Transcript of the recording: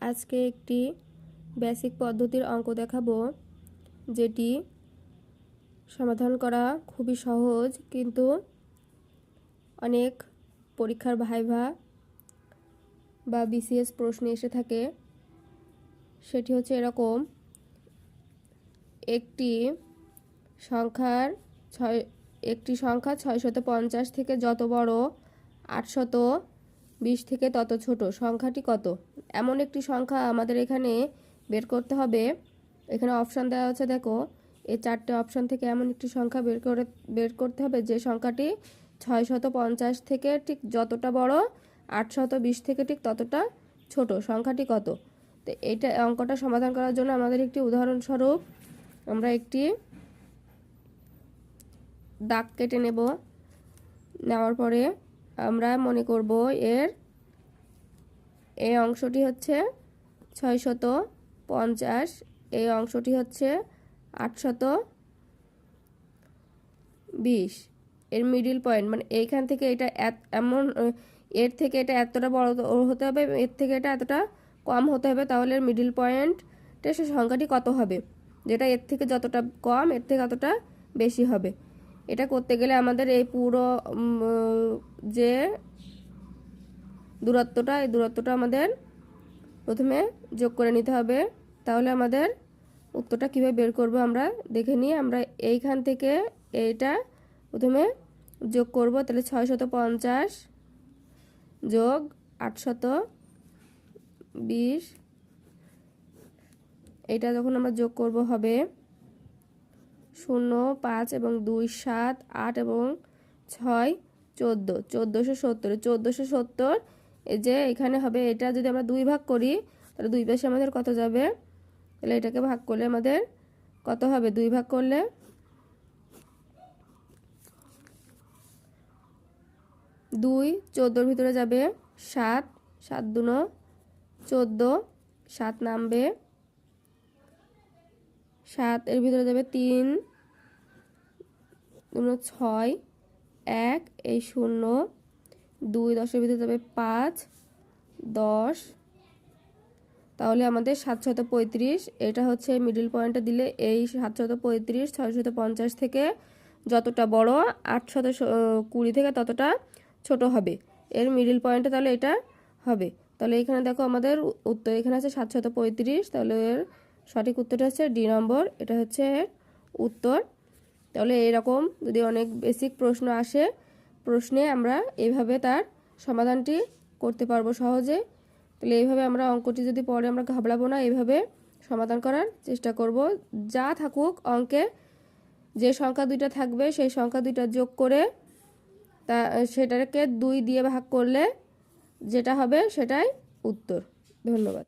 আজকে একটি বেসিক পদ্ধতির অঙ্ক দেখাবো, যেটি সমাধান করা খুবই সহজ, কিন্তু অনেক পরীক্ষার ভাইভা বা বিসিএস প্রশ্নে এসে থাকে। সেটি হচ্ছে এরকম: একটি সংখ্যা 650 থেকে যত বড়, 820 থেকে তত ছোট, সংখ্যাটি কত? এমন একটি সংখ্যা আমাদের এখানে বের করতে হবে। এখানে অপশান দেওয়া আছে, দেখো এই 4টে অপশান থেকে এমন একটি সংখ্যা বের করতে হবে যে সংখ্যাটি 650 থেকে ঠিক যতটা বড়, 820 থেকে ঠিক ততটা ছোট, সংখ্যাটি কত? তো এইটা অঙ্কটা সমাধান করার জন্য আমাদের একটি উদাহরণস্বরূপ আমরা একটি দাগ কেটে নেওয়ার পরে আমরা মনে করব এই অংশটি হচ্ছে 650, এই অংশটি হচ্ছে 820। এর মিডিল পয়েন্ট মানে এইখান থেকে এটা এমন, এর থেকে এটা এতটা বড় হতে হবে, এর থেকে এটা এতটা কম হতে হবে, তাহলে এর মিডিল পয়েন্টে সে সংখ্যাটি কত হবে? যেটা এর থেকে যতটা কম এর থেকে ততটা বেশি হবে। এটা করতে গেলে আমাদের এই পুরো যে দূরত্বটা, এই দূরত্বটা আমাদের প্রথমে যোগ করে নিতে হবে। তাহলে আমাদের উত্তরটা কীভাবে বের করব আমরা দেখে নিই। আমরা এইখান থেকে এইটা প্রথমে যোগ করব। তাহলে 650 যোগ 820, এইটা যখন আমরা যোগ করব হবে 0, 5 এবং 2, 7, 8 এবং 6, 14, 1470। 1470 এই যে এখানে হবে, এটা যদি আমরা 2 ভাগ করি তাহলে 2 পাশে আমাদের কত যাবে? তাহলে এটাকে ভাগ করলে আমাদের কত হবে? 2 ভাগ করলে 2, 14-র ভিতরে যাবে 7, 7 দুনো 14, 7 নামবে 7, এর ভিতরে যাবে 3 দুনো 6, 1 এই 0, 2 10-এর ভিতরে যাবে 5, 10। তাহলে আমাদের 735, এটা হচ্ছে মিডিল পয়েন্টে দিলে এই 735 650 থেকে যতটা বড়, 820 থেকে ততটা ছোট হবে এর মিডিল পয়েন্টে, তাহলে এটা হবে। তাহলে এখানে দেখো আমাদের উত্তর এখানে আছে 735, তাহলে এর সঠিক উত্তরটা হচ্ছে ডি নম্বর, এটা হচ্ছে উত্তর। তাহলে এরকম যদি অনেক বেসিক প্রশ্ন আসে, প্রশ্নে আমরা এইভাবে তার সমাধানটি করতে পারবো সহজে। তাহলে এইভাবে আমরা অঙ্কটি যদি পরে আমরা ঘাবড়াবো না, এইভাবে সমাধান করার চেষ্টা করব। যা থাকুক অঙ্কে, যে সংখ্যা দুইটা থাকবে সেই সংখ্যা দুইটা যোগ করে সেটাকে 2 দিয়ে ভাগ করলে যেটা হবে সেটাই উত্তর। ধন্যবাদ।